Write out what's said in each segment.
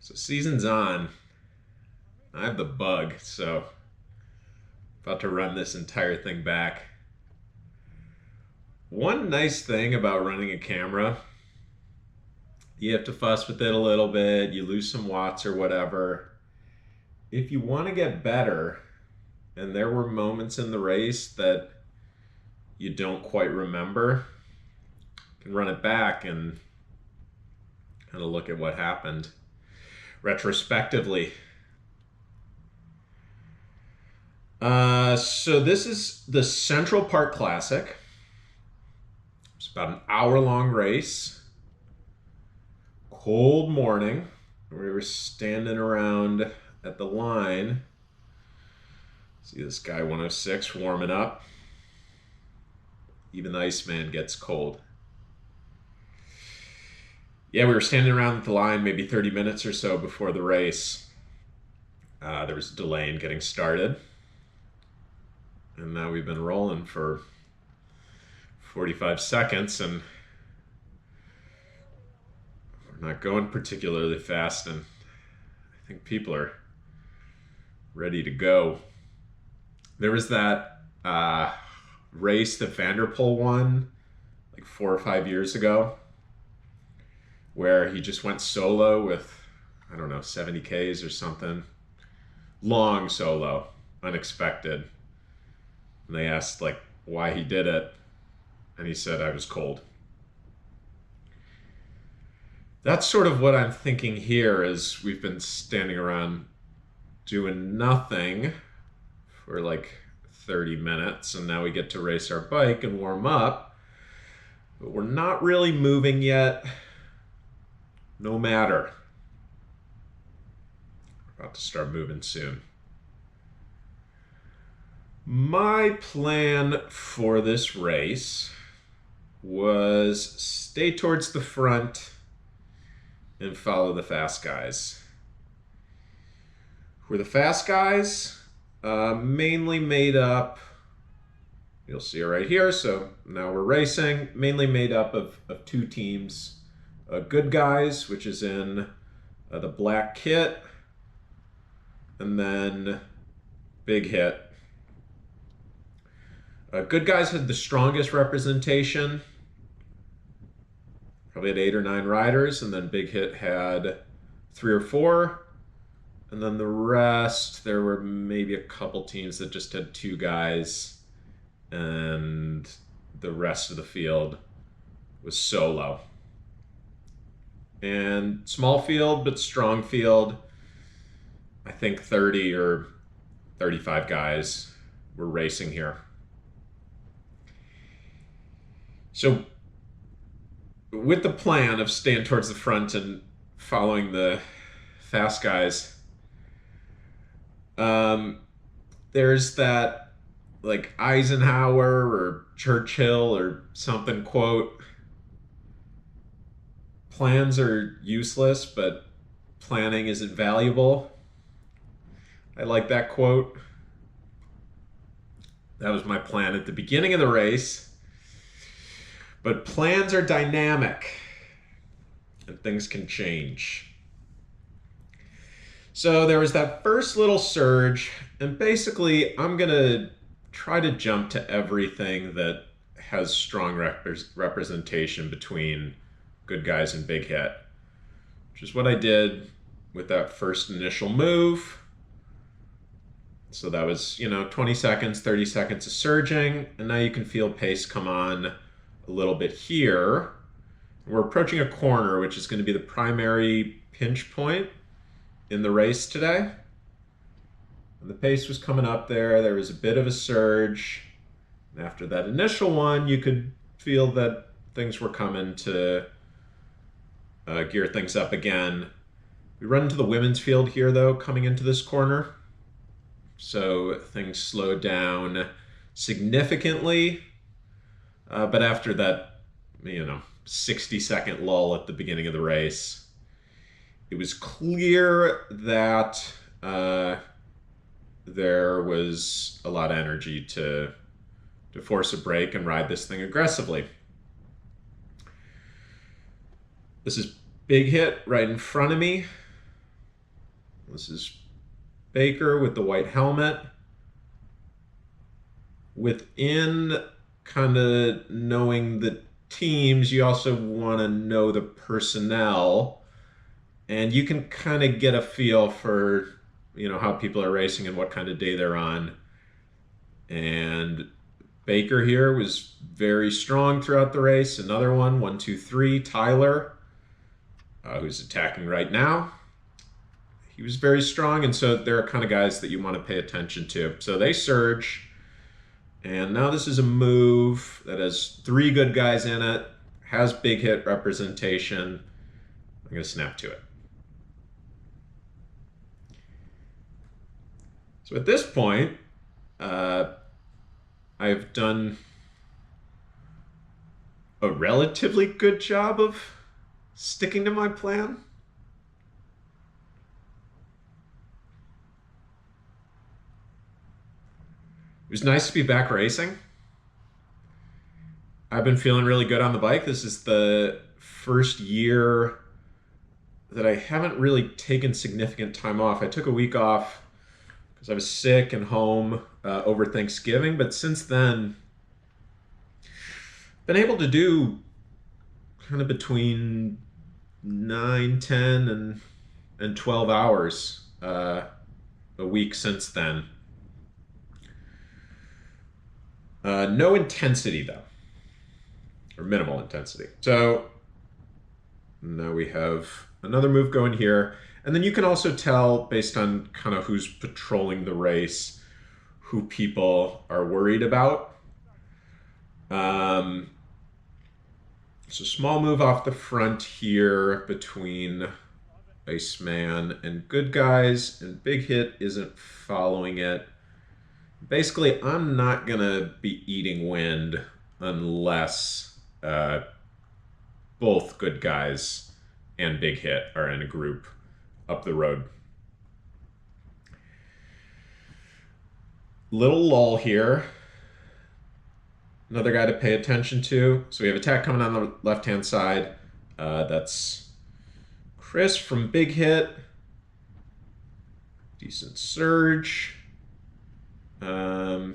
So season's on. I have the bug, so about to run this entire thing back. One nice thing about running a camera, you have to fuss with it a little bit, you lose some watts or whatever. If you want to get better, and there were moments in the race that you don't quite remember, you can run it back and kind of look at what happened retrospectively. So this is the Central Park Classic. It's about an hour-long race. Cold morning. We were standing around at the line. See this guy 106 warming up. Even the Iceman gets cold. Yeah, we were standing around at the line maybe 30 minutes or so before the race. There was a delay in getting started. And now we've been rolling for 45 seconds and we're not going particularly fast, and I think people are ready to go. There was that race that Vanderpool won like 4 or 5 years ago where he just went solo with, I don't know, 70 Ks or something. Long solo, unexpected. And they asked like why he did it, and he said, I was cold. That's sort of what I'm thinking here, is we've been standing around doing nothing for like 30 minutes, and now we get to race our bike and warm up, but we're not really moving yet. No matter. We're about to start moving soon. My plan for this race was stay towards the front and follow the fast guys. Who are the fast guys? Mainly made up, you'll see it right here, so now we're racing, mainly made up of 2 teams. Good Guys, which is in the black kit, and then Big Hit. Good Guys had the strongest representation, probably had 8 or 9 riders, and then Big Hit had 3 or 4, and then the rest, there were maybe a couple teams that just had 2 guys, and the rest of the field was solo. And small field, but strong field. I think 30 or 35 guys were racing here. So with the plan of staying towards the front and following the fast guys, there's that like Eisenhower or Churchill or something quote, plans are useless, but planning is invaluable. I like that quote. That was my plan at the beginning of the race. But plans are dynamic and things can change. So there was that first little surge, and basically I'm gonna try to jump to everything that has strong representation between Good Guys and Big Hit, which is what I did with that first initial move. So that was, 20 seconds, 30 seconds of surging, and now you can feel pace come on a little bit here. We're approaching a corner, which is going to be the primary pinch point in the race today. And the pace was coming up there. There was a bit of a surge. And after that initial one, you could feel that things were coming to gear things up again. We run into the women's field here, though, coming into this corner. So things slowed down significantly. But after that, 60-second lull at the beginning of the race, it was clear that there was a lot of energy to force a break and ride this thing aggressively. This is Big Hit right in front of me. This is Baker with the white helmet. Within kind of knowing the teams, you also want to know the personnel, and you can kind of get a feel for, how people are racing and what kind of day they're on. And Baker here was very strong throughout the race. Another one, 1, 2, 3, Tyler, who's attacking right now. He was very strong, and so they're kind of guys that you want to pay attention to. So they surge, and now this is a move that has 3 good guys in it, has big hit representation. I'm going to snap to it. So at this point, I've done a relatively good job of sticking to my plan. It was nice to be back racing. I've been feeling really good on the bike. This is the first year that I haven't really taken significant time off. I took a week off because I was sick and home over Thanksgiving, but since then, been able to do kind of between 9, 10, and 12 hours a week since then. No intensity though, or minimal intensity. So now we have another move going here. And then you can also tell based on kind of who's patrolling the race, who people are worried about. So small move off the front here between Iceman and good guys, and big hit isn't following it. Basically, I'm not going to be eating wind unless both good guys and big hit are in a group up the road. Little lull here. Another guy to pay attention to. So we have attack coming on the left-hand side. That's Chris from Big Hit. Decent surge. I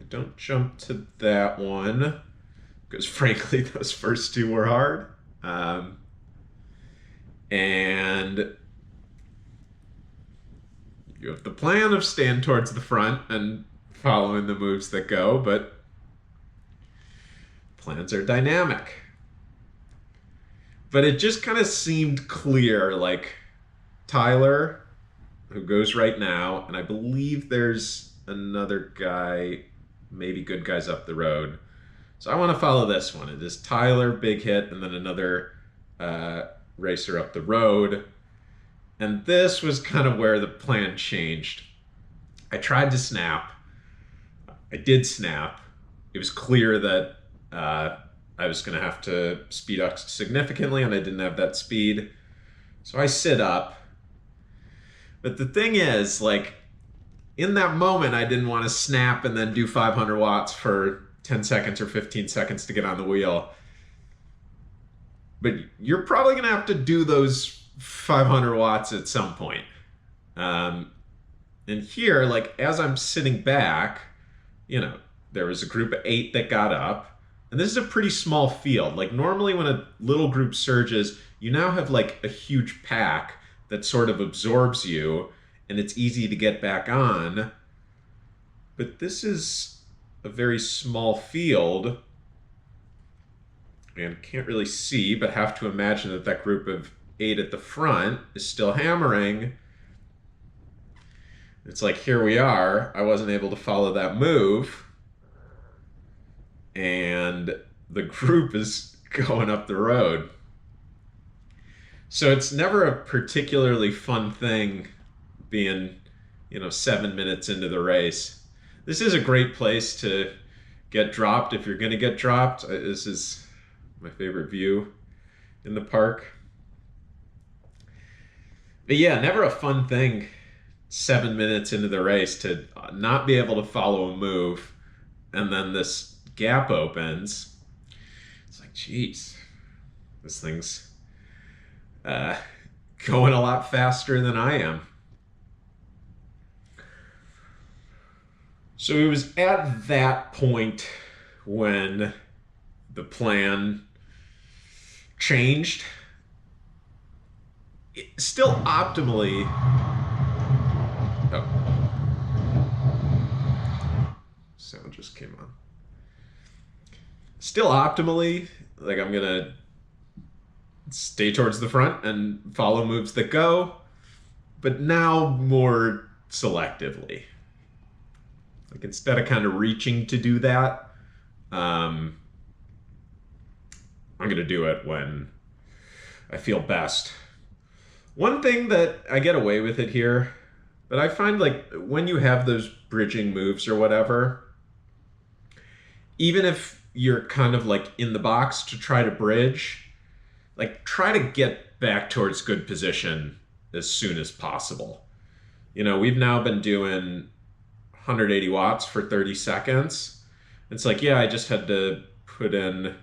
don't jump to that one because frankly those first 2 were hard. And you have the plan of staying towards the front and following the moves that go, but plans are dynamic. But it just kind of seemed clear, like Tyler, who goes right now, and I believe there's another guy, maybe good guys up the road. So I want to follow this one. It is Tyler, big hit, and then another racer up the road. And this was kind of where the plan changed. I tried to snap. I did snap. It was clear that I was going to have to speed up significantly, and I didn't have that speed. So I sit up. But the thing is, like, in that moment, I didn't want to snap and then do 500 watts for 10 seconds or 15 seconds to get on the wheel. But you're probably going to have to do those 500 watts at some point. And here, like, as I'm sitting back, there was a group of 8 that got up. And this is a pretty small field. Like, normally when a little group surges, you now have, like, a huge pack that sort of absorbs you, and it's easy to get back on. But this is a very small field, and can't really see, but have to imagine that that group of 8 at the front is still hammering. It's like, here we are. I wasn't able to follow that move. And the group is going up the road. So it's never a particularly fun thing being, 7 minutes into the race. This is a great place to get dropped if you're going to get dropped. This is my favorite view in the park. But yeah, never a fun thing 7 minutes into the race to not be able to follow a move, and then this gap opens. It's like, geez, this thing's uh, going a lot faster than I am. So it was at that point when the plan changed. Still optimally. Oh. Sound just came on. Still optimally, like I'm gonna stay towards the front and follow moves that go, but now more selectively. Like instead of kind of reaching to do that, I'm gonna do it when I feel best. One thing that I get away with it here, but I find like when you have those bridging moves or whatever, even if you're kind of like in the box to try to bridge, like try to get back towards good position as soon as possible. You know, we've now been doing 180 watts for 30 seconds. It's like, yeah, I just had to put in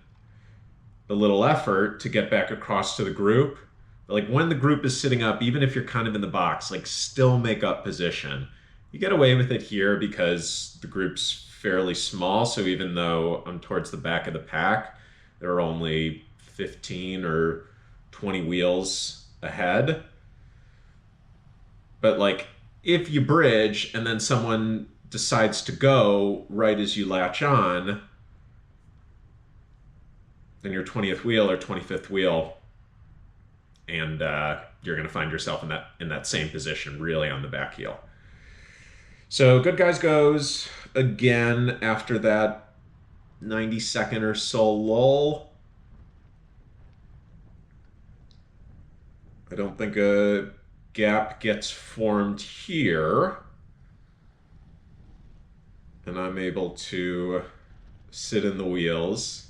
a little effort to get back across to the group. But like when the group is sitting up, even if you're kind of in the box, like still make up position. You get away with it here because the group's fairly small. So even though I'm towards the back of the pack, there are only 15 or 20 wheels ahead. But like if you bridge and then someone decides to go right as you latch on, then your 20th wheel or 25th wheel, and you're going to find yourself in that same position, really on the back heel. So Good Guys goes again after that 90-second or so lull. I don't think a gap gets formed here. And I'm able to sit in the wheels.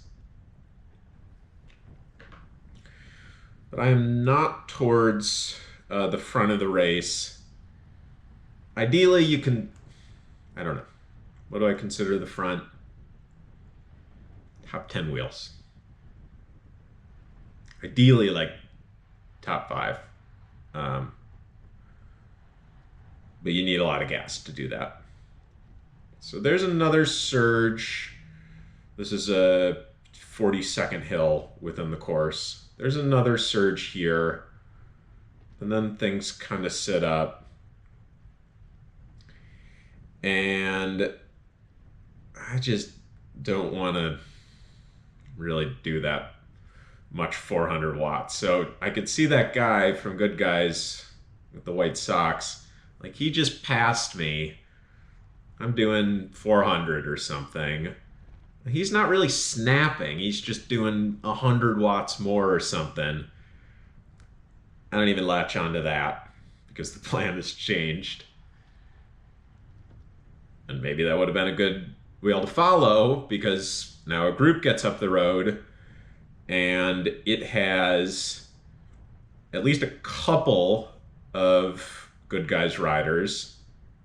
But I am not towards the front of the race. Ideally, you can, I don't know, what do I consider the front? Top 10 wheels. Ideally, like top 5. But you need a lot of gas to do that. So there's another surge. This is a 40-second hill within the course. There's another surge here. And then things kind of sit up. And I just don't want to really do that much 400 watts. So I could see that guy from Good Guys with the white socks. Like he just passed me. I'm doing 400 or something. He's not really snapping. He's just doing 100 watts more or something. I don't even latch onto that because the plan has changed. And maybe that would have been a good wheel to follow because now a group gets up the road and it has at least a couple of Good Guys riders.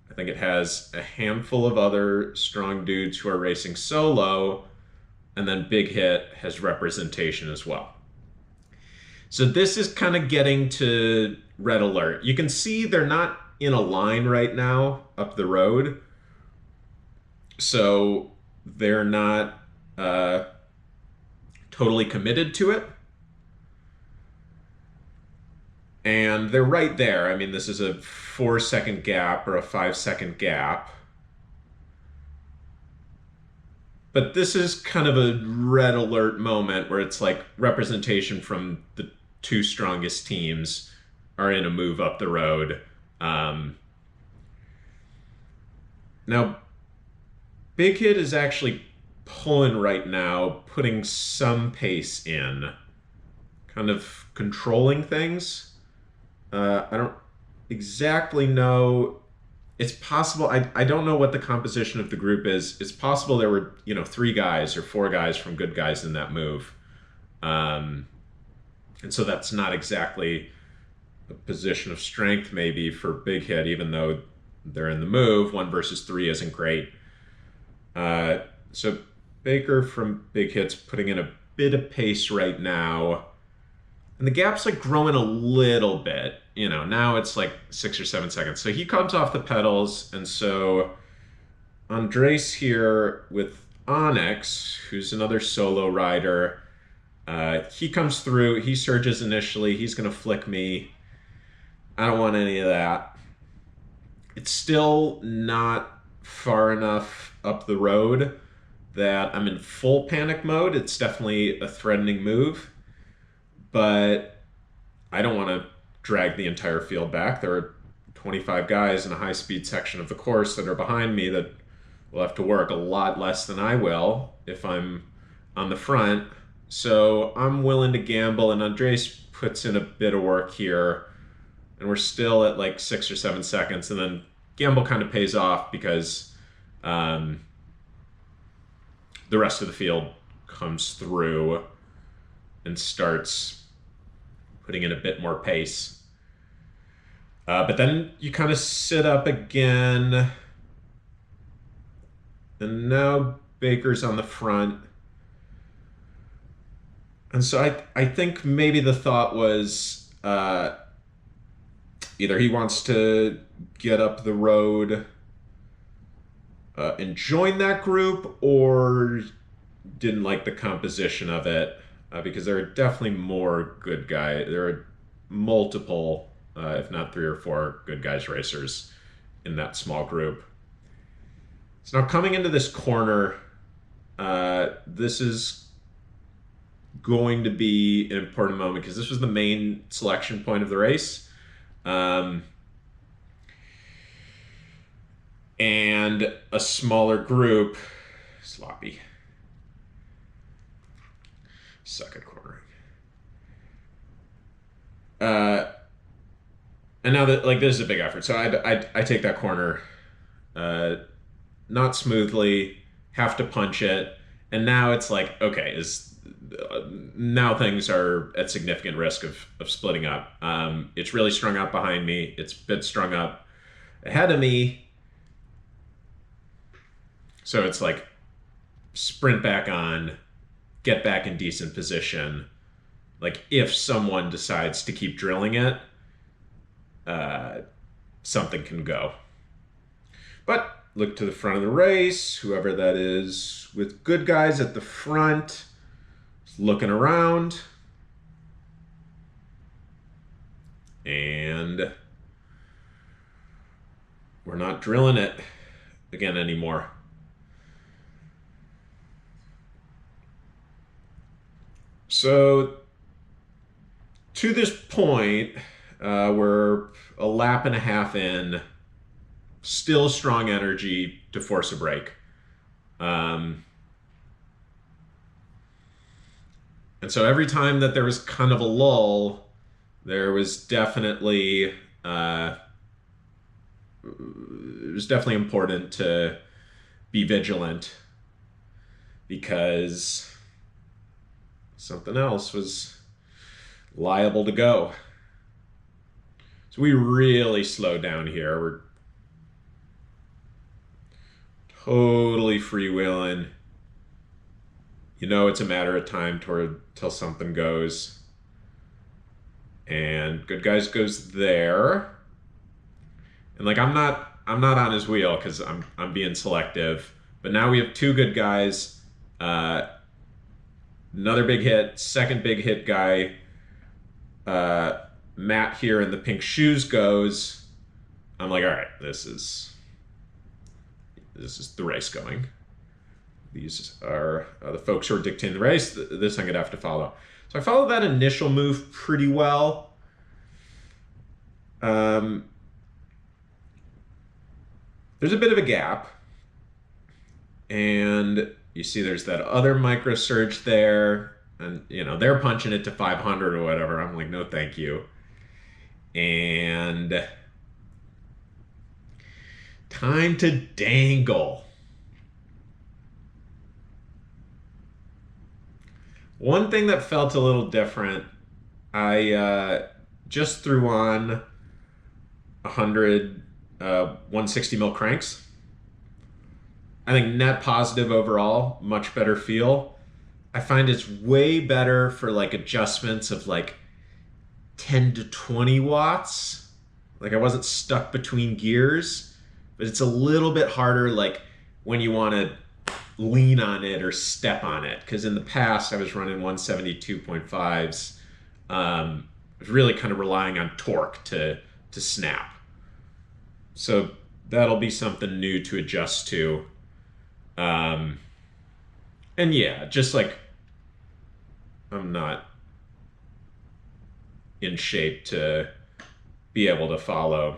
I think it has a handful of other strong dudes who are racing solo, and then Big Hit has representation as well. So this is kind of getting to red alert. You can see they're not in a line right now up the road. So they're not totally committed to it. And they're right there. I mean, this is a 4-second gap or a 5-second gap. But this is kind of a red alert moment where it's like representation from the two strongest teams are in a move up the road. Now, Big Hit is actually pulling right now, putting some pace in, kind of controlling things. I don't exactly know. It's possible. I don't know what the composition of the group is. It's possible there were 3 guys or 4 guys from Good Guys in that move, and so that's not exactly a position of strength maybe for Big Hit, even though they're in the move. 1 versus 3 isn't great. So Baker from Big Hit's putting in a bit of pace right now. And the gap's like growing a little bit. You know, now it's like 6 or 7 seconds. So he comes off the pedals, and so Andres here with Onyx, who's another solo rider, he comes through, he surges initially, he's gonna flick me. I don't want any of that. It's still not far enough up the road that I'm in full panic mode. It's definitely a threatening move, but I don't want to drag the entire field back. There are 25 guys in a high-speed section of the course that are behind me that will have to work a lot less than I will if I'm on the front. So I'm willing to gamble, and Andres puts in a bit of work here, and we're still at like 6 or 7 seconds, and then gamble kind of pays off because the rest of the field comes through and starts putting in a bit more pace. But then you kind of sit up again, and now Baker's on the front. And so I think maybe the thought was either he wants to get up the road and join that group, or didn't like the composition of it, because there are definitely more good guys. There are multiple, if not 3 or 4 good guys racers in that small group. So now coming into this corner, this is going to be an important moment because this was the main selection point of the race. And a smaller group, sloppy, suck at cornering. And now that, like, this is a big effort, so I take that corner, not smoothly, have to punch it, and now it's like, okay, now things are at significant risk of splitting up. It's really strung up behind me. It's a bit strung up ahead of me. So it's like sprint back on, get back in decent position. Like if someone decides to keep drilling it, something can go. But look to the front of the race, whoever that is, with good guys at the front, looking around. And we're not drilling it again anymore. So to this point, we're a lap and a half in, still strong energy to force a break. And so every time that there was kind of a lull, there was definitely, it was definitely important to be vigilant because something else was liable to go. So we really slowed down here. We're totally freewheeling. You know, it's a matter of time till something goes. And good guys goes there. And like I'm not on his wheel because I'm being selective. But now we have 2 good guys. Another big hit, second big hit guy. Matt here in the pink shoes goes. I'm like, all right, this is the race going. These are the folks who are dictating the race. This I'm going to have to follow. So I followed that initial move pretty well. There's a bit of a gap. And you see there's that other micro surge there. And, you know, they're punching it to 500 or whatever. I'm like, no, thank you. And time to dangle. One thing that felt a little different, I just threw on 100 160 mil cranks. I think net positive overall, much better feel. I find it's way better for like adjustments of like 10 to 20 watts. Like I wasn't stuck between gears, but it's a little bit harder like when you want to lean on it or step on it. Because in the past I was running 172.5s. I was really kind of relying on torque to snap. So that'll be something new to adjust to. And yeah, just like I'm not in shape to be able to follow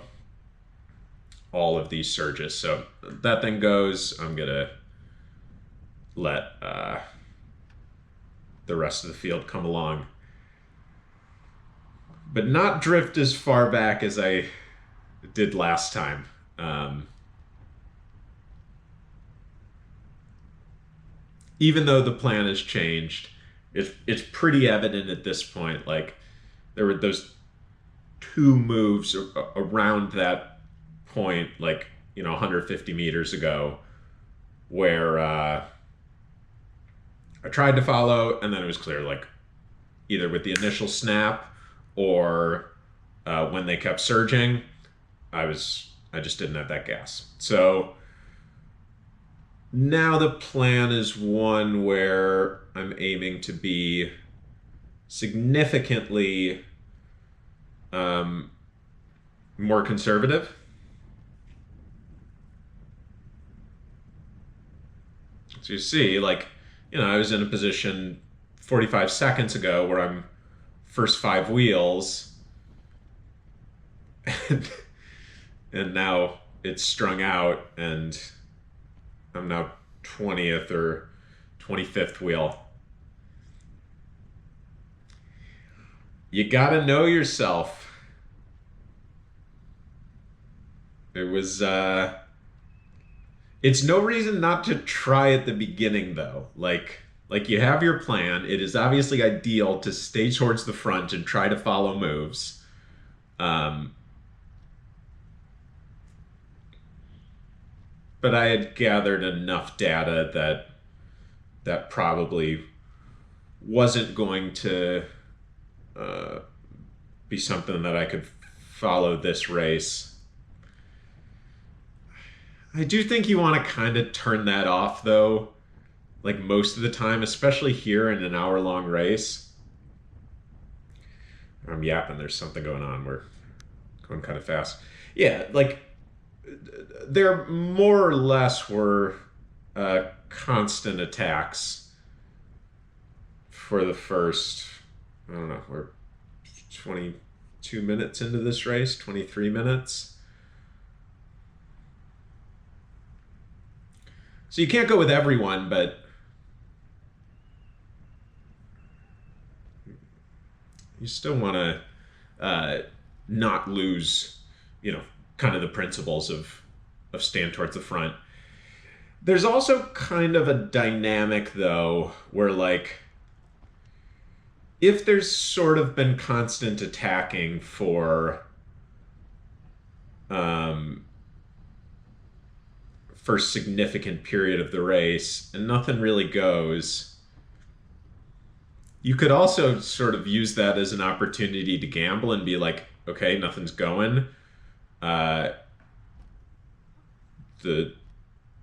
all of these surges. So that thing goes, I'm gonna let the rest of the field come along. But not drift as far back as I did last time. Even though the plan has changed, it's pretty evident at this point. Like there were those two moves around that point, like 150 meters ago, where I tried to follow, and then it was clear, like either with the initial snap or when they kept surging, I just didn't have that gas. So now the plan is one where I'm aiming to be significantly more conservative. So you see, like, I was in a position 45 seconds ago where I'm first 5 wheels, and now it's strung out, and I'm now 20th or 25th wheel. You gotta know yourself. It was, it's no reason not to try at the beginning, though. Like you have your plan. It is obviously ideal to stay towards the front and try to follow moves. But I had gathered enough data that probably wasn't going to be something that I could follow this race. I do think you want to kind of turn that off, though, like most of the time, especially here in an hour-long race. I'm yapping. There's something going on. We're going kind of fast. Yeah, like there more or less were constant attacks for the first, I don't know, we're 22 minutes into this race, 23 minutes. So you can't go with everyone, but you still want to not lose, kind of the principles of stand towards the front. There's also kind of a dynamic, though, where like if there's sort of been constant attacking for first significant period of the race and nothing really goes, you could also sort of use that as an opportunity to gamble and be like, okay, nothing's going. The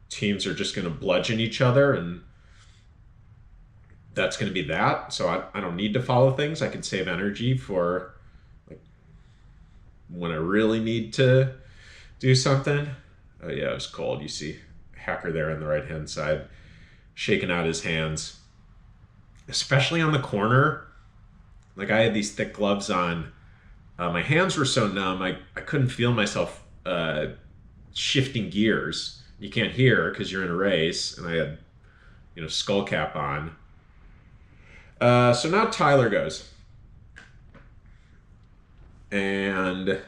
teams are just going to bludgeon each other, and that's going to be that. So I don't need to follow things. I can save energy for like when I really need to do something. Oh yeah, it was cold. You see Hacker there on the right-hand side shaking out his hands, especially on the corner. Like I had these thick gloves on. My hands were so numb, I couldn't feel myself shifting gears. You can't hear because you're in a race, and I had, skull cap on. So now Tyler goes. And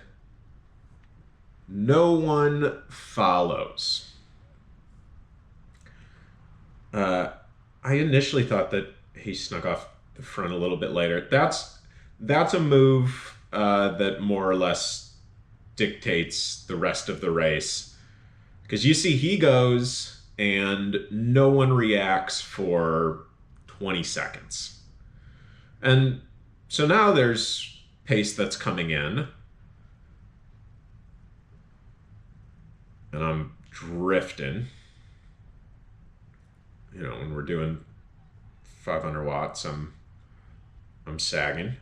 no one follows. I initially thought that he snuck off the front a little bit later. That's a move that more or less dictates the rest of the race. Because you see he goes and no one reacts for 20 seconds. And so now there's pace that's coming in. And I'm drifting. You know, when we're doing 500 watts, I'm sagging.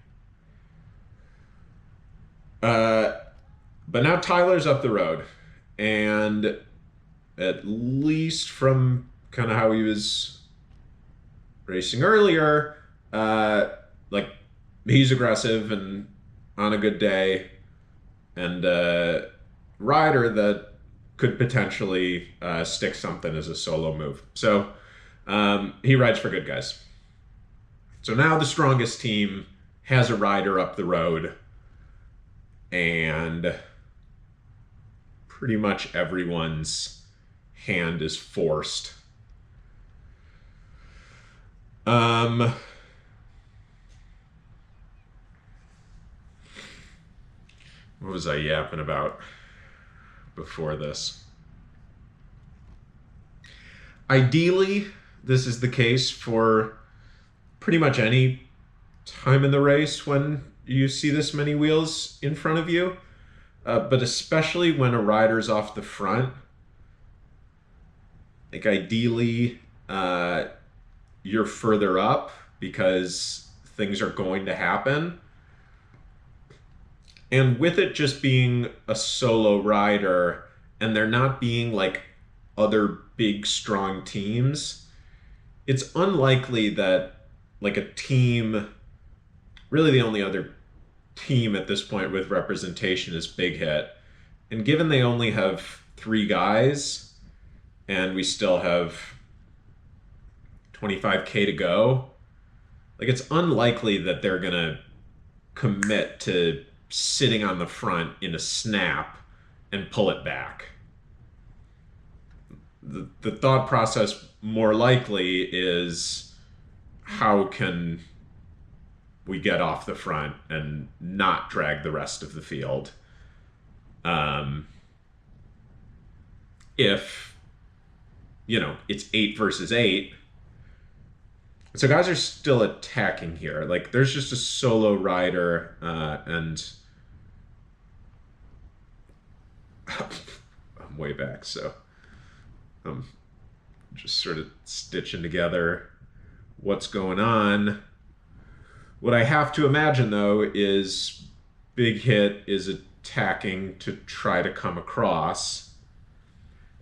But now Tyler's up the road, and at least from kind of how he was racing earlier, like he's aggressive and on a good day, and a rider that could potentially stick something as a solo move. So he rides for good guys. So now the strongest team has a rider up the road, and pretty much everyone's hand is forced. What was I yapping about before this? Ideally, this is the case for pretty much any time in the race when you see this many wheels in front of you, but especially when a rider's off the front. Like ideally, you're further up because things are going to happen. And with it just being a solo rider and there not being like other big strong teams, it's unlikely that like a team, really the only other team at this point with representation is Big Hit. And given they only have 3 guys and we still have 25K to go, like it's unlikely that they're gonna commit to sitting on the front in a snap and pull it back. The thought process more likely is, how can we get off the front and not drag the rest of the field? If, you know, it's 8 versus 8. So guys are still attacking here. Like there's just a solo rider and I'm way back, so I'm just sort of stitching together what's going on. What I have to imagine though is Big Hit is attacking to try to come across.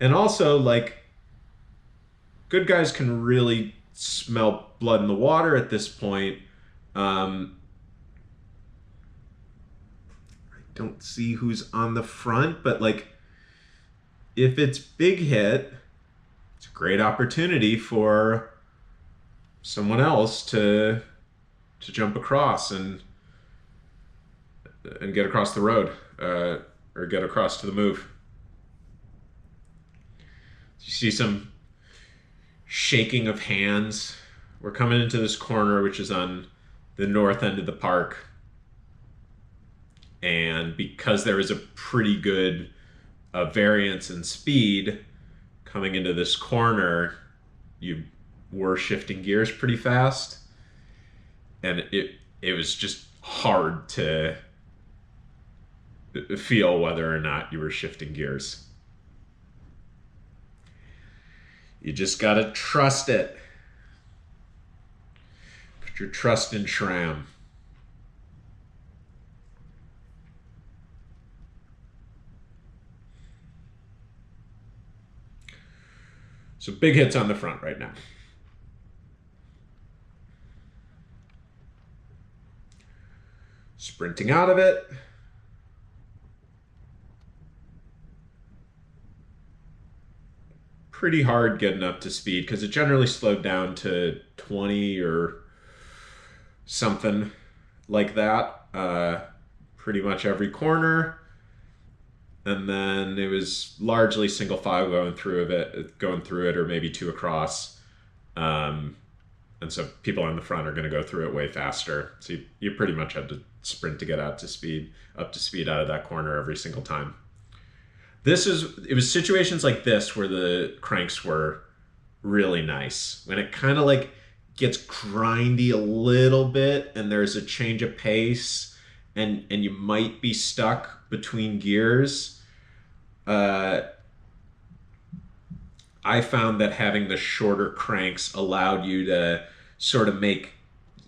And also like good guys can really smell blood in the water at this point. I don't see who's on the front, but like if it's Big Hit, it's a great opportunity for someone else to jump across and get across the road, or get across to the move. You see some shaking of hands. We're coming into this corner, which is on the north end of the park. And because there is a pretty good variance in speed coming into this corner, you were shifting gears pretty fast. And it was just hard to feel whether or not you were shifting gears. You just gotta trust it. Put your trust in SRAM. So Big Hit's on the front right now. Sprinting out of it. Pretty hard getting up to speed because it generally slowed down to 20 or something like that. Pretty much every corner. And then it was largely single file going through it, or maybe 2 across. And so people on the front are going to go through it way faster. So you pretty much had to sprint to get up to speed out of that corner every single time. It was situations like this where the cranks were really nice. When it kind of like gets grindy a little bit and there's a change of pace and you might be stuck between gears, I found that having the shorter cranks allowed you to sort of make,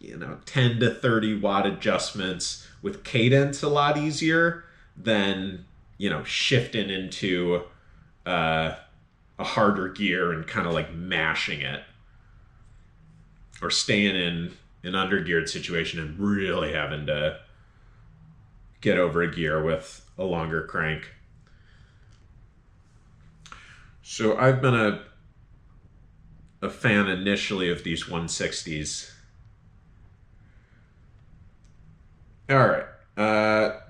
10 to 30 watt adjustments with cadence a lot easier than, shifting into a harder gear and kind of like mashing it, or staying in an undergeared situation and really having to get over a gear with a longer crank. So I've been a fan initially of these 160s. All right,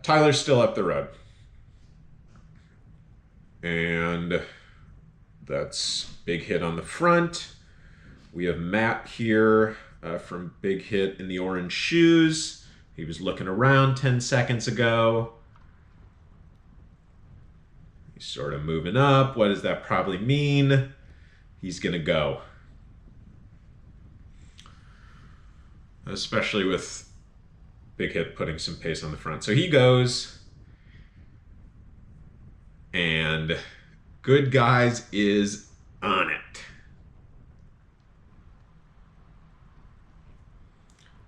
Tyler's still up the road. And that's Big Hit on the front. We have Matt here from Big Hit in the orange shoes. He was looking around 10 seconds ago. He's sort of moving up. What does that probably mean? He's going to go. Especially with Big Hit putting some pace on the front. So he goes. And Good Guys is on it.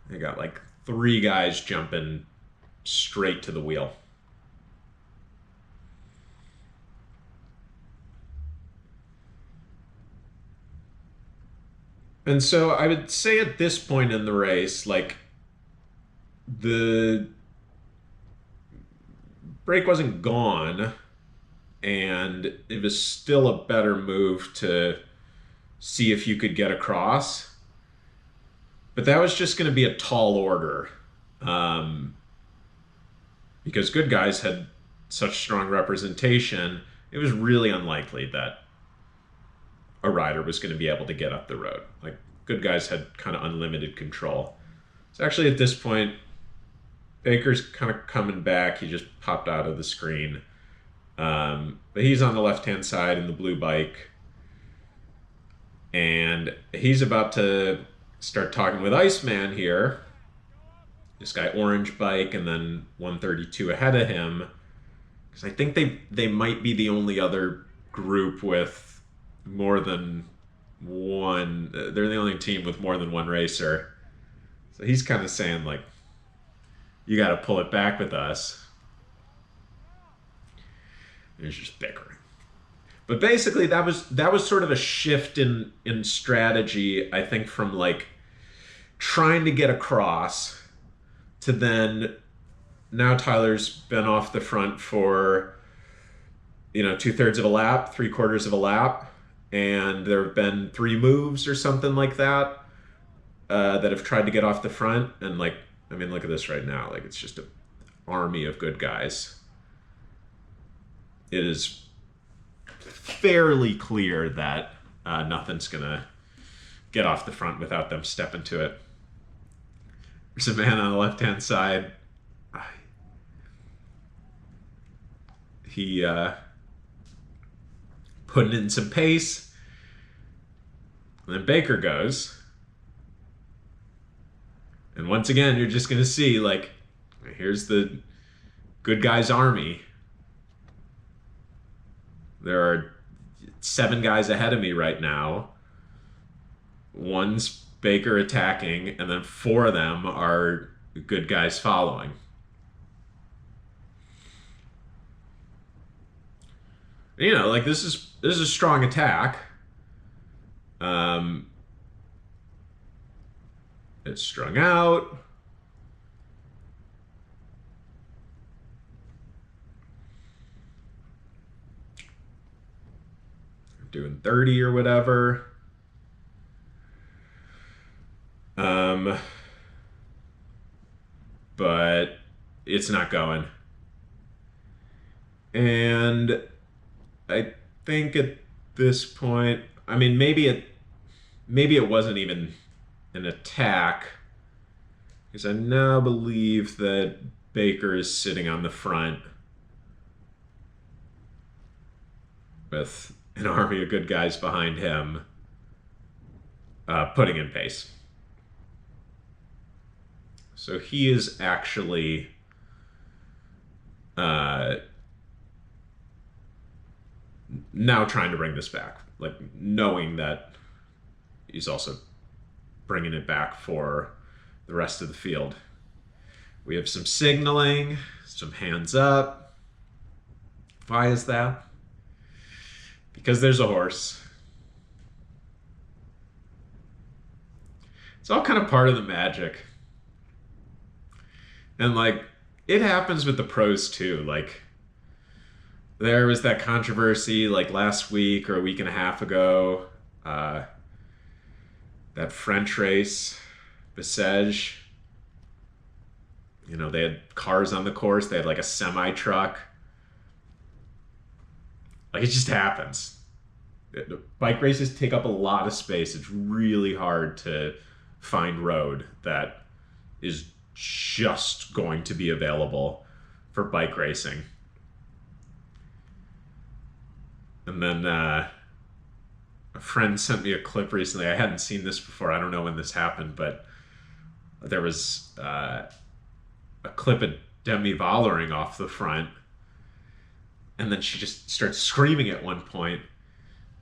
They got like 3 guys jumping straight to the wheel. And so I would say at this point in the race, like, the break wasn't gone, and it was still a better move to see if you could get across. But that was just going to be a tall order, because Good Guys had such strong representation. It was really unlikely that a rider was going to be able to get up the road. Like, Good Guys had kind of unlimited control. So actually at this point, Baker's kind of coming back. He just popped out of the screen. But he's on the left-hand side in the blue bike. And he's about to start talking with Iceman here. This guy, orange bike, and then 132 ahead of him. Because I think they might be the only other group with more than one. They're the only team with more than one racer. So he's kind of saying, like, you got to pull it back with us. It's just bickering. But basically, that was sort of a shift in strategy, I think, from like trying to get across to then now Tyler's been off the front for 2/3 of a lap, 3/4 of a lap, and there have been 3 moves or something like that that have tried to get off the front. And like, I mean, look at this right now. Like, it's just an army of Good Guys. It is fairly clear that nothing's gonna get off the front without them stepping to it. There's a man on the left-hand side. He putting in some pace. And then Baker goes. And once again, you're just gonna see, like, here's the Good Guys army. There are 7 guys ahead of me right now. One's Baker attacking, and then 4 of them are Good Guys following. Like, this is a strong attack. It's strung out. Doing 30 or whatever. But it's not going. And I think at this point, I mean, maybe it wasn't even an attack, because I now believe that Baker is sitting on the front with an army of Good Guys behind him, putting in pace. So he is actually uh, now trying to bring this back, like knowing that he's also bringing it back for the rest of the field. We have some signaling, some hands up. Why is that? Because there's a horse. It's all kind of part of the magic. And like, it happens with the pros too. Like, there was that controversy like last week or a week and a half ago. That French race, Bessèges. You know, they had cars on the course. They had like a semi truck. Like, it just happens. Bike races take up a lot of space. It's really hard to find road that is just going to be available for bike racing. And then a friend sent me a clip recently. I hadn't seen this before. I don't know when this happened, but there was a clip of Demi Vollering off the front, and then she just starts screaming at one point,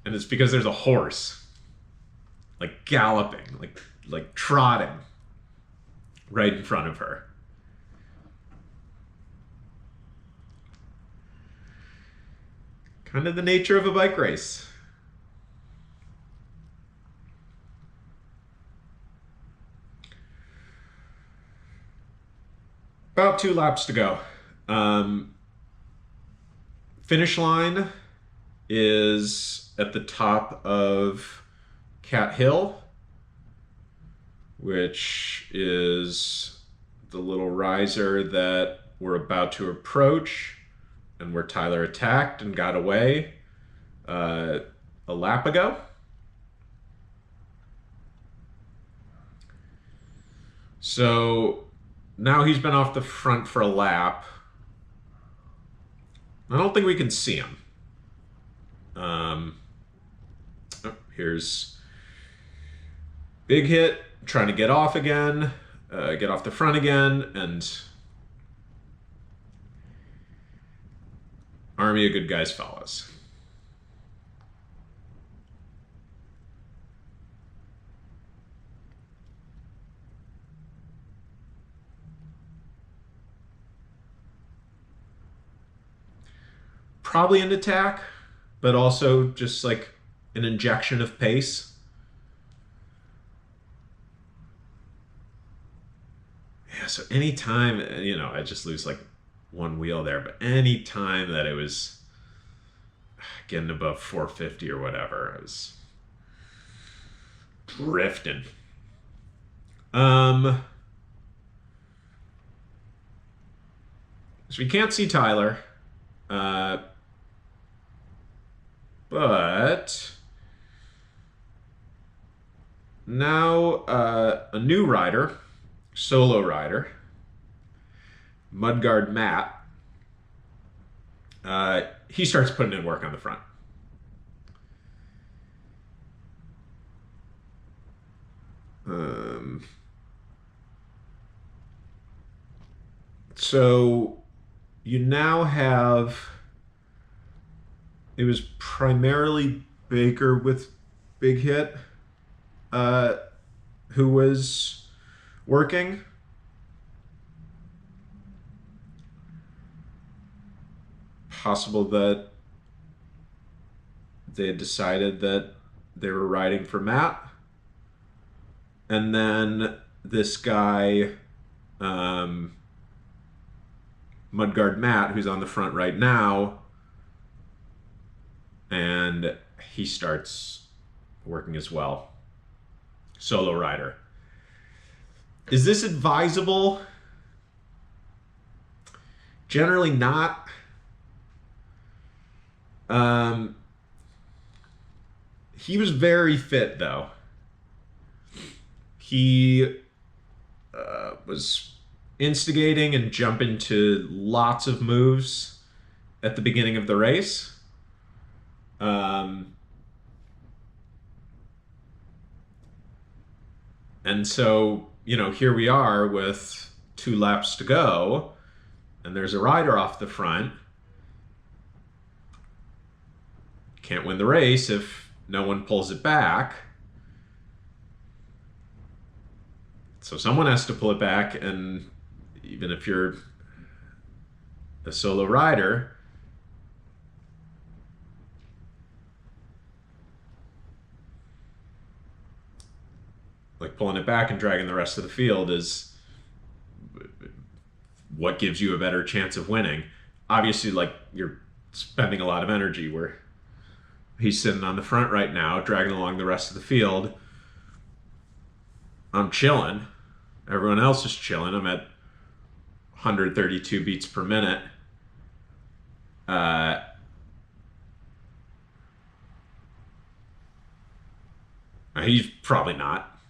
and it's because there's a horse, like galloping, like trotting right in front of her. Kind of the nature of a bike race. About 2 laps to go. Finish line is at the top of Cat Hill, which is the little riser that we're about to approach and where Tyler attacked and got away a lap ago. So now he's been off the front for a lap. I don't think we can see him. Here's Big Hit trying to get off again, get off the front again, and Army of Good Guys follows. Probably an attack, but also just like an injection of pace. Yeah, so anytime, you know, I just lose like one wheel there, but any time that it was getting above 450 or whatever, I was drifting. So we can't see Tyler. But now a new rider, solo rider, Mudguard Matt, he starts putting in work on the front. So you now have, it was primarily Baker with Big Hit who was working. Possible that they had decided that they were riding for Matt. And then this guy, Mudguard Matt, who's on the front right now, and he starts working as well. Solo rider. Is this advisable? Generally not. He was very fit though. He was instigating and jumping to lots of moves at the beginning of the race. And so, you know, here we are with 2 laps to go, and there's a rider off the front, can't win the race if no one pulls it back. So someone has to pull it back, and even if you're a solo rider, like pulling it back and dragging the rest of the field is what gives you a better chance of winning. Obviously, like, you're spending a lot of energy, where he's sitting on the front right now, dragging along the rest of the field. I'm chilling. Everyone else is chilling. I'm at 132 beats per minute. He's probably not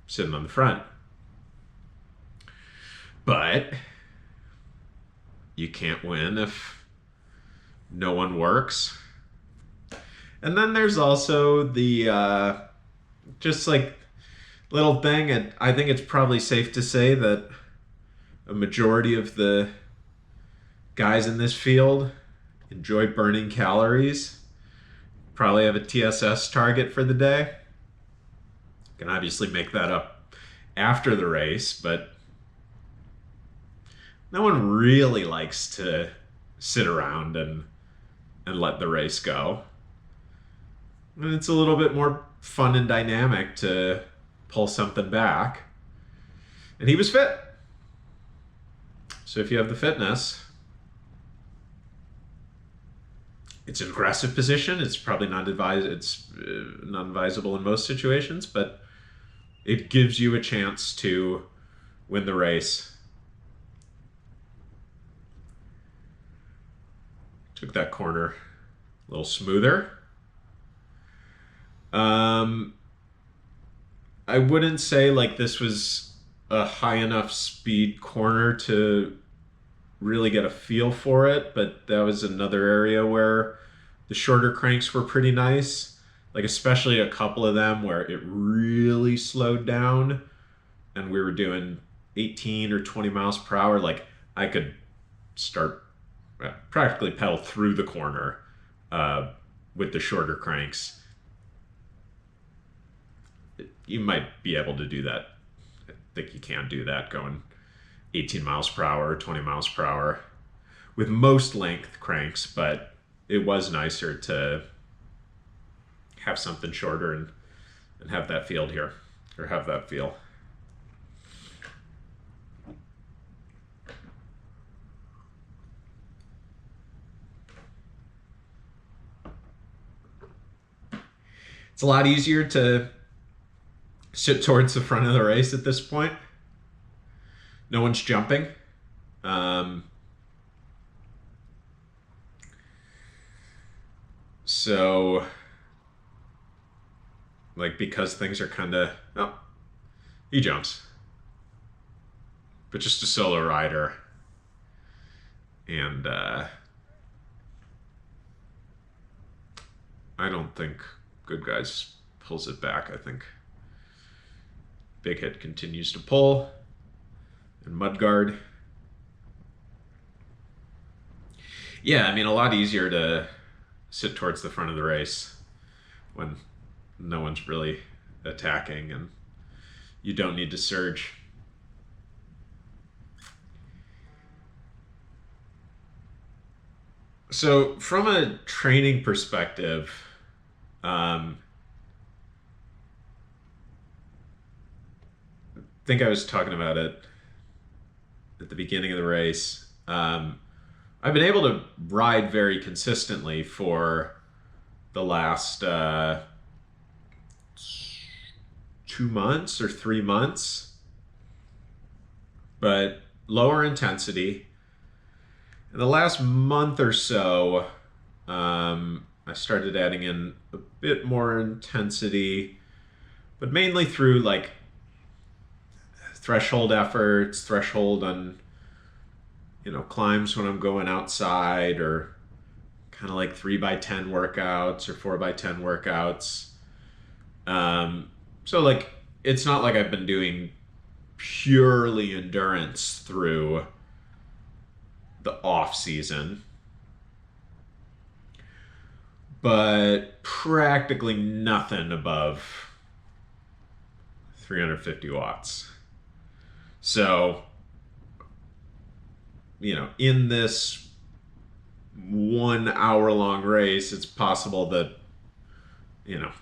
sitting on the front. But you can't win if no one works. And then there's also the just like little thing, and I think it's probably safe to say that a majority of the guys in this field enjoy burning calories. Probably have a TSS target for the day. Can obviously make that up after the race, but no one really likes to sit around and let the race go. And it's a little bit more fun and dynamic to pull something back. And he was fit. So if you have the fitness, it's an aggressive position. It's probably not advisable in most situations, but it gives you a chance to win the race. Took that corner a little smoother. I wouldn't say like this was a high enough speed corner to really get a feel for it, but that was another area where the shorter cranks were pretty nice. Like especially a couple of them where it really slowed down and we were doing 18 or 20 miles per hour. Like I could start practically pedal through the corner with the shorter cranks. You might be able to do that. I think you can do that going 18 miles per hour, 20 miles per hour with most length cranks, but it was nicer to have something shorter and have that field here, or have that feel. It's a lot easier to sit towards the front of the race at this point. No one's jumping. So, like, because things are kind of, oh, he jumps. But just a solo rider. And I don't think Good Guys pulls it back. I think Big Hit continues to pull. And Mudguard. Yeah, I mean, a lot easier to sit towards the front of the race when no one's really attacking and you don't need to surge. So from a training perspective, I think I was talking about it at the beginning of the race. I've been able to ride very consistently for the last 2 months or 3 months, but lower intensity. In the last month or so, I started adding in a bit more intensity, but mainly through like threshold efforts, threshold on, climbs when I'm going outside, or kind of like 3x10 workouts or 4x10 workouts. So like, it's not like I've been doing purely endurance through the off season, but practically nothing above 350 watts. So, in this 1 hour long race, it's possible that,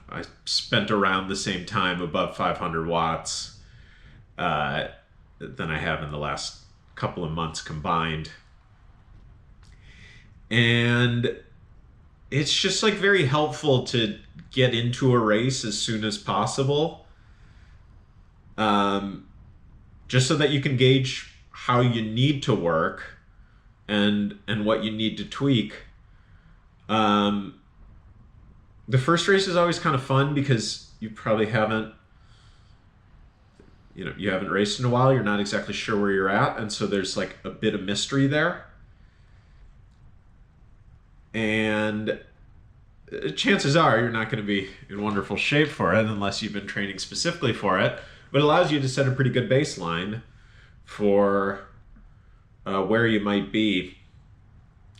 I spent around the same time above 500 watts than I have in the last couple of months combined. And it's just like very helpful to get into a race as soon as possible, just so that you can gauge how you need to work and what you need to tweak. The first race is always kind of fun because you probably haven't raced in a while. You're not exactly sure where you're at, and so there's like a bit of mystery there. And chances are you're not going to be in wonderful shape for it unless you've been training specifically for it. But it allows you to set a pretty good baseline for where you might be.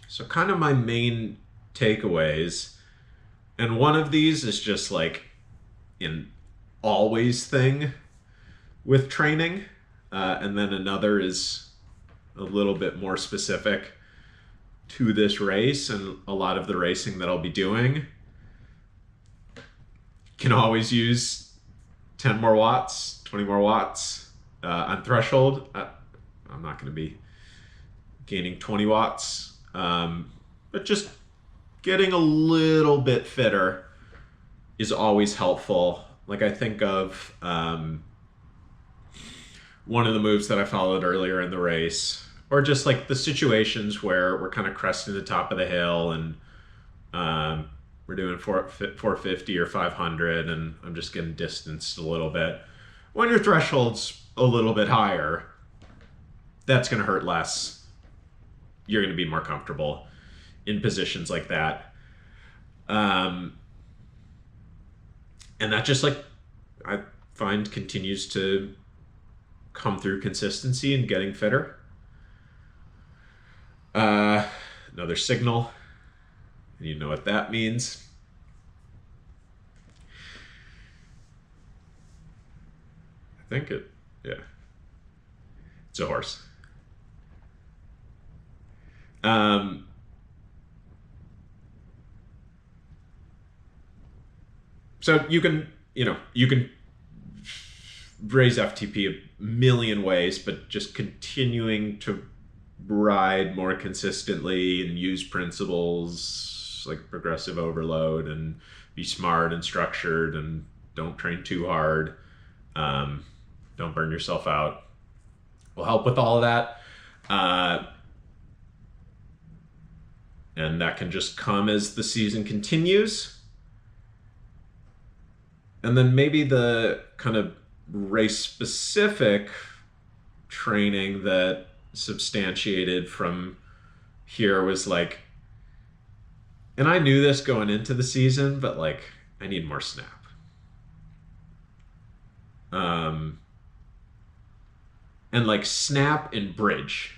So kind of my main takeaways, and one of these is just like an always thing with training, and then another is a little bit more specific to this race and a lot of the racing that I'll be doing. Can always use 10 more watts, 20 more watts on threshold. I'm not going to be gaining 20 watts, but just getting a little bit fitter is always helpful. Like I think of one of the moves that I followed earlier in the race, or just like the situations where we're kind of cresting the top of the hill and we're doing 450 or 500 and I'm just getting distanced a little bit. When your threshold's a little bit higher, that's going to hurt less. You're going to be more comfortable in positions like that. And that just like I find continues to come through consistency and getting fitter. Another signal, and you know what that means. I think it's a horse. So you can raise FTP a million ways, but just continuing to ride more consistently and use principles like progressive overload and be smart and structured and don't train too hard. Don't burn yourself out. Will help with all of that. And that can just come as the season continues. And then maybe the kind of race-specific training that substantiated from here was like, and I knew this going into the season, but like I need more snap. And like snap and bridge.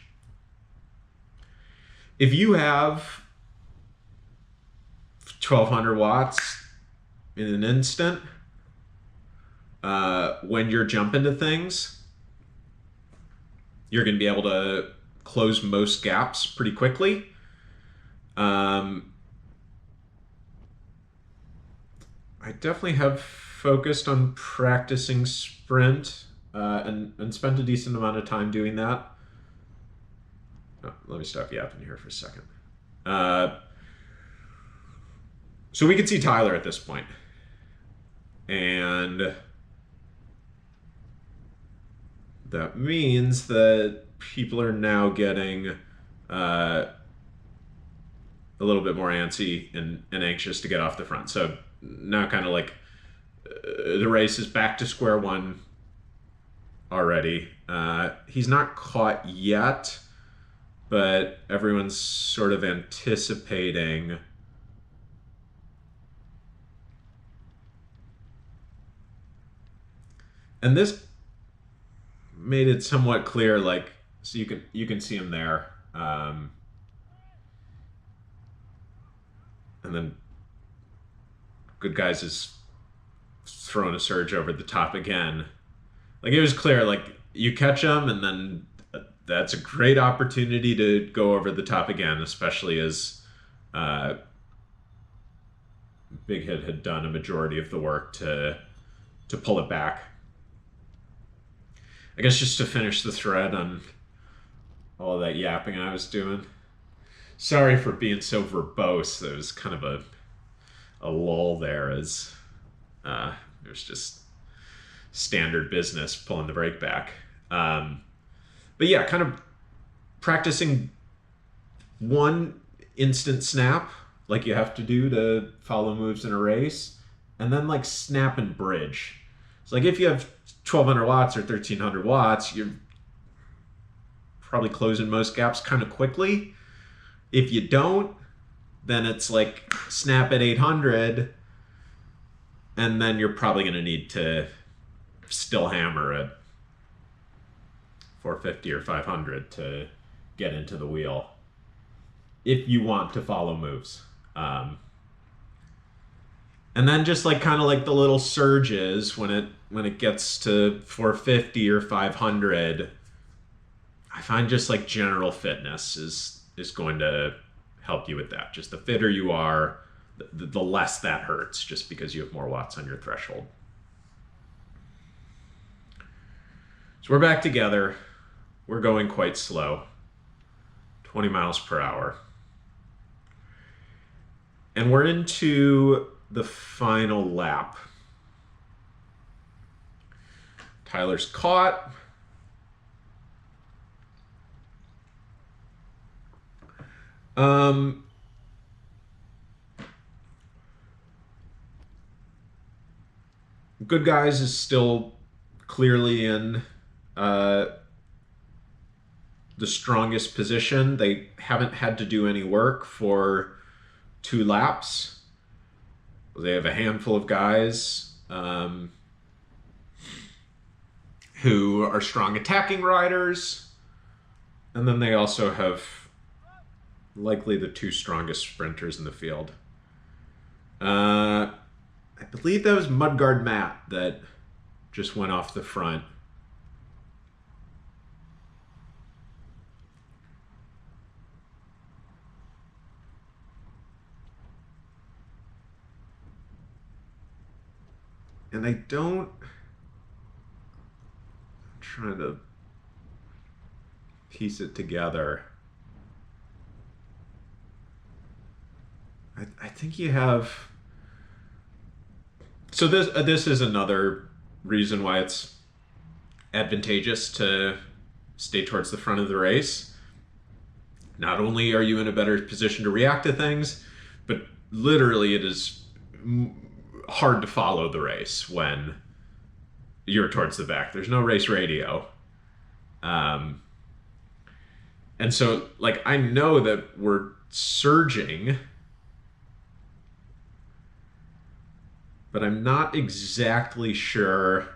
If you have 1200 watts in an instant, when you're jumping to things, you're going to be able to close most gaps pretty quickly. I definitely have focused on practicing sprint and spent a decent amount of time doing that. Oh, let me stop yapping here for a second. So we can see Tyler at this point. And that means that people are now getting a little bit more antsy and anxious to get off the front. So now kind of like the race is back to square one already. He's not caught yet, but everyone's sort of anticipating and this made it somewhat clear, like, so you can see him there. Um, and then Good Guys is throwing a surge over the top again. Like, it was clear, like, you catch them, and then that's a great opportunity to go over the top again, especially as Big Hit had done a majority of the work to pull it back. I guess just to finish the thread on all that yapping I was doing. Sorry for being so verbose. There was kind of a lull there as it was just standard business pulling the brake back. But yeah, kind of practicing one instant snap like you have to do to follow moves in a race, and then like snap and bridge. So like if you have 1200 watts or 1300 watts, you're probably closing most gaps kind of quickly. If you don't, then it's like snap at 800, and then you're probably going to need to still hammer at 450 or 500 to get into the wheel if you want to follow moves. And then just like kind of like the little surges when it gets to 450 or 500, I find just like general fitness is going to help you with that. Just the fitter you are, the less that hurts, just because you have more watts on your threshold. So we're back together. We're going quite slow, 20 miles per hour. And we're into the final lap. Tyler's caught. Good Guys is still clearly in the strongest position. They haven't had to do any work for 2 laps. They have a handful of guys who are strong attacking riders, and then they also have likely the 2 strongest sprinters in the field. I believe that was Mudguard Matt that just went off the front. And I don't... I'm trying to piece it together. I think you have... So this is another reason why it's advantageous to stay towards the front of the race. Not only are you in a better position to react to things, but literally it is hard to follow the race when you're towards the back. There's no race radio. And so, like, I know that we're surging, but I'm not exactly sure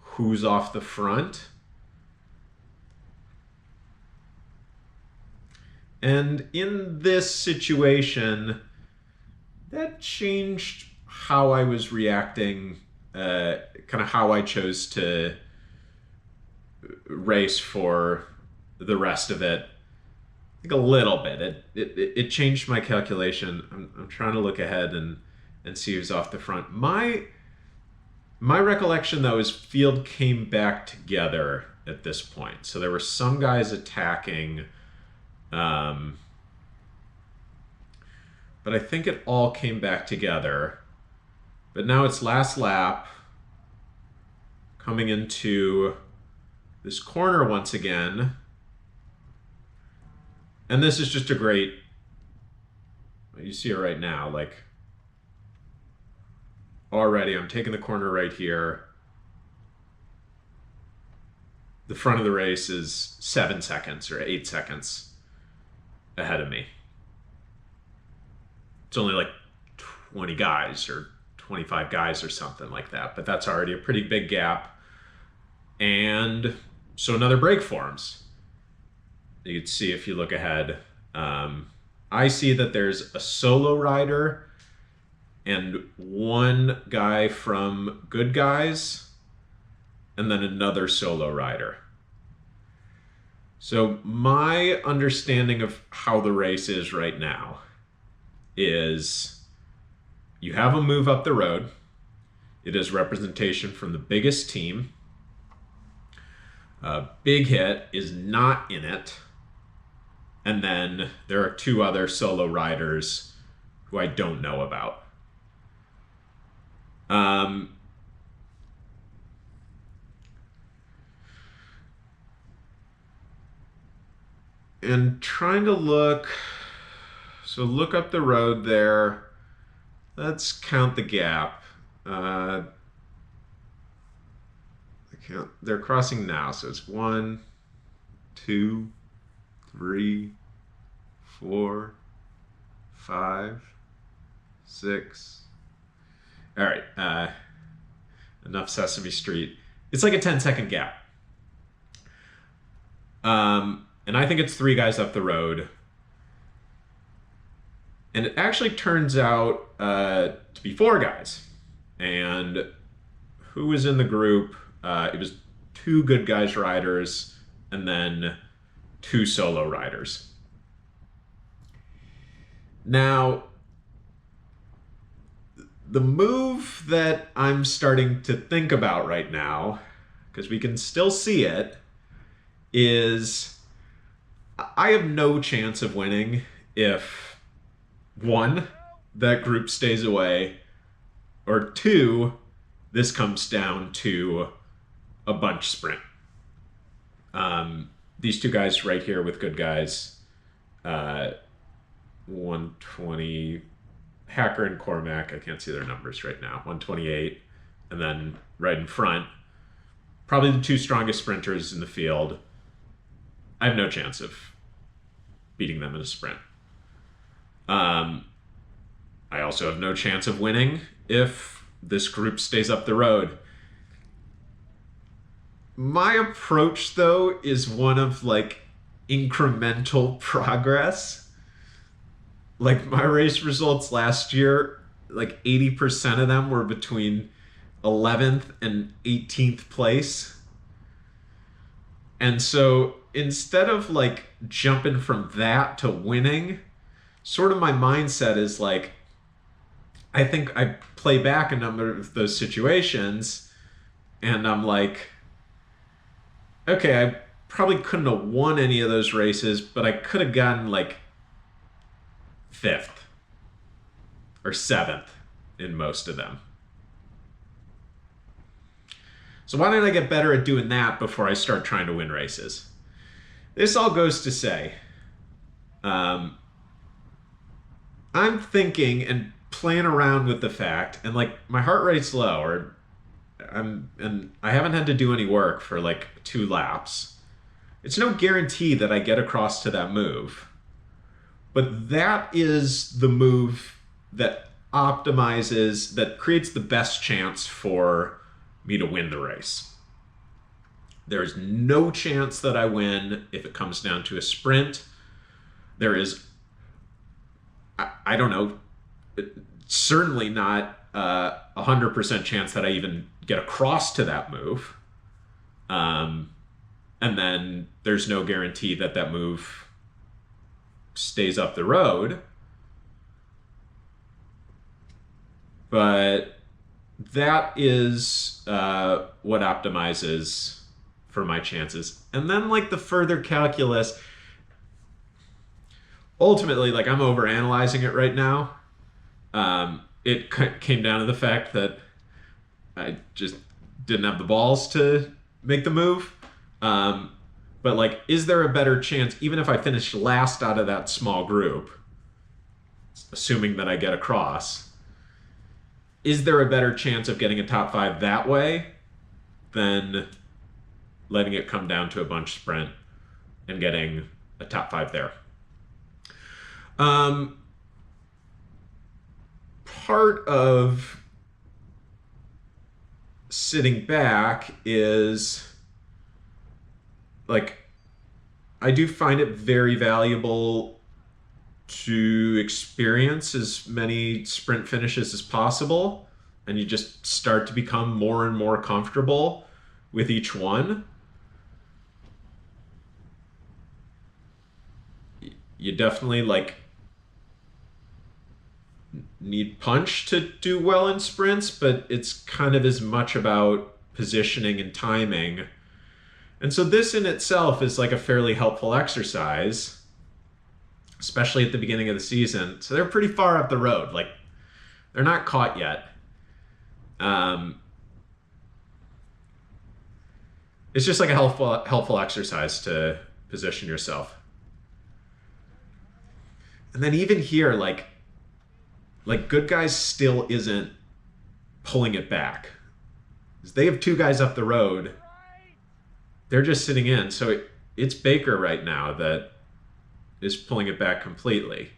who's off the front. And in this situation, that changed how I was reacting, kind of how I chose to race for the rest of it. I think a little bit. It changed my calculation. I'm trying to look ahead and see who's off the front. My recollection, though, is field came back together at this point. So there were some guys attacking, but I think it all came back together. But now it's last lap, coming into this corner once again. And this is just a great, you see it right now, like, already I'm taking the corner right here. The front of the race is 7 seconds or 8 seconds ahead of me. It's only like 20 guys or 25 guys or something like that, but that's already a pretty big gap. And so another break forms. You can see if you look ahead. I see that there's a solo rider and one guy from Good Guys, and then another solo rider. So my understanding of how the race is right now is you have a move up the road. It is representation from the biggest team. Big Hit is not in it. And then there are two other solo riders who I don't know about. And trying to look, so look up the road there. Let's count the gap. They're crossing now, so it's 1, 2, 3, 4, 5, 6. All right, enough Sesame Street. It's like a 10-second gap. And I think it's 3 guys up the road. And it actually turns out to be 4 guys. And who was in the group? It was 2 Good Guys riders and then 2 solo riders. Now, the move that I'm starting to think about right now, because we can still see it, is I have no chance of winning if 1, that group stays away, or 2, this comes down to a bunch sprint. These 2 guys right here with Good Guys, 120, Hacker and Cormac, I can't see their numbers right now, 128, and then right in front, probably the 2 strongest sprinters in the field. I have no chance of beating them in a sprint. I also have no chance of winning if this group stays up the road. My approach, though, is one of like incremental progress. Like my race results last year, like 80% of them were between 11th and 18th place. And so instead of like jumping from that to winning, sort of my mindset is like, I think I play back a number of those situations and I'm like, okay, I probably couldn't have won any of those races, but I could have gotten like 5th or 7th in most of them. So why don't I get better at doing that before I start trying to win races? This all goes to say, I'm thinking and playing around with the fact, and like my heart rate's low, or and I haven't had to do any work for like 2 laps. It's no guarantee that I get across to that move, but that is the move that optimizes, that creates the best chance for me to win the race. There's no chance that I win if it comes down to a sprint. There is, I don't know, certainly not 100% chance that I even get across to that move. And then there's no guarantee that that move stays up the road. But that is what optimizes for my chances. And then like the further calculus, ultimately, like I'm overanalyzing it right now. It came down to the fact that I just didn't have the balls to make the move. But like, is there a better chance, even if I finish last out of that small group, assuming that I get across, is there a better chance of getting a top 5 that way than letting it come down to a bunch sprint and getting a top 5 there? Part of sitting back is like, I do find it very valuable to experience as many sprint finishes as possible, and you just start to become more and more comfortable with each one. You definitely like need punch to do well in sprints, but it's kind of as much about positioning and timing. And so this in itself is like a fairly helpful exercise, especially at the beginning of the season. So they're pretty far up the road. Like, they're not caught yet. It's just like a helpful exercise to position yourself. And then even here, like Good Guys still isn't pulling it back. They have two guys up the road. They're just sitting in. So it's Baker right now that is pulling it back completely.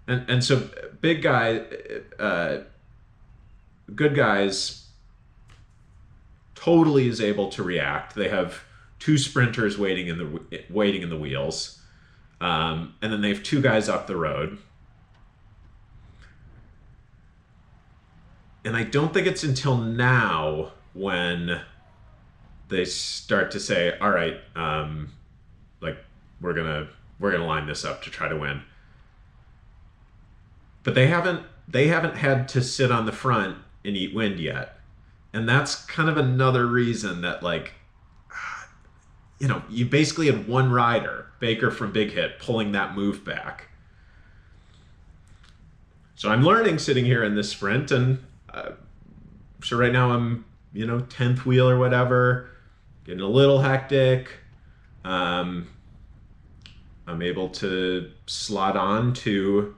And so Good Guys totally is able to react. They have two sprinters waiting in the wheels. And then they have two guys up the road. And I don't think it's until now when they start to say, all right, like we're gonna line this up to try to win. But they haven't had to sit on the front and eat wind yet. And that's kind of another reason that, like, you basically had one rider, Baker from Big Hit, pulling that move back. So I'm learning sitting here in this sprint, and so right now I'm, 10th wheel or whatever, getting a little hectic. I'm able to slot on to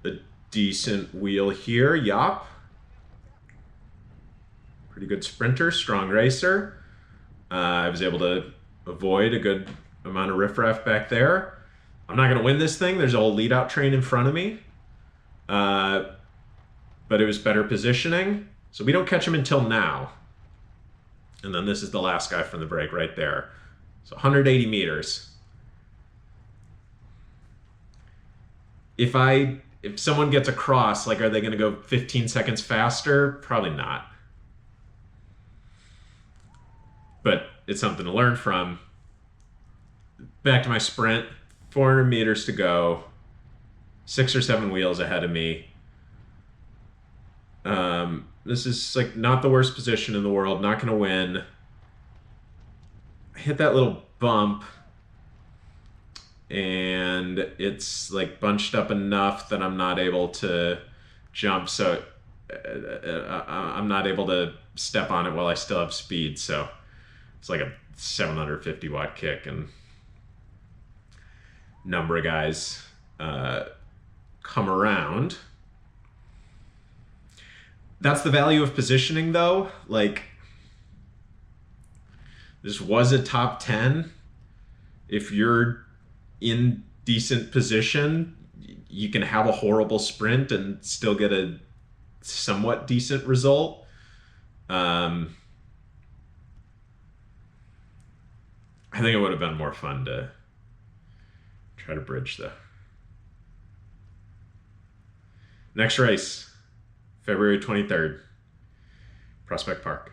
a decent wheel here. Yup. Pretty good sprinter, strong racer. I was able to avoid a good amount of riffraff back there. I'm not going to win this thing. There's a whole lead out train in front of me. But it was better positioning. So we don't catch him until now. And then this is the last guy from the break right there. So 180 meters. If someone gets across, like, are they going to go 15 seconds faster? Probably not. But it's something to learn from. Back to my sprint. 400 meters to go. 6 or 7 wheels ahead of me. This is like not the worst position in the world. Not going to win. I hit that little bump, and it's like bunched up enough that I'm not able to jump. So I'm not able to step on it while I still have speed. So it's like a 750 watt kick, and number of guys come around. That's the value of positioning, though. Like, this was a top 10. If you're in decent position, you can have a horrible sprint and still get a somewhat decent result. I think it would have been more fun to try to bridge, though. Next race, February 23rd, Prospect Park.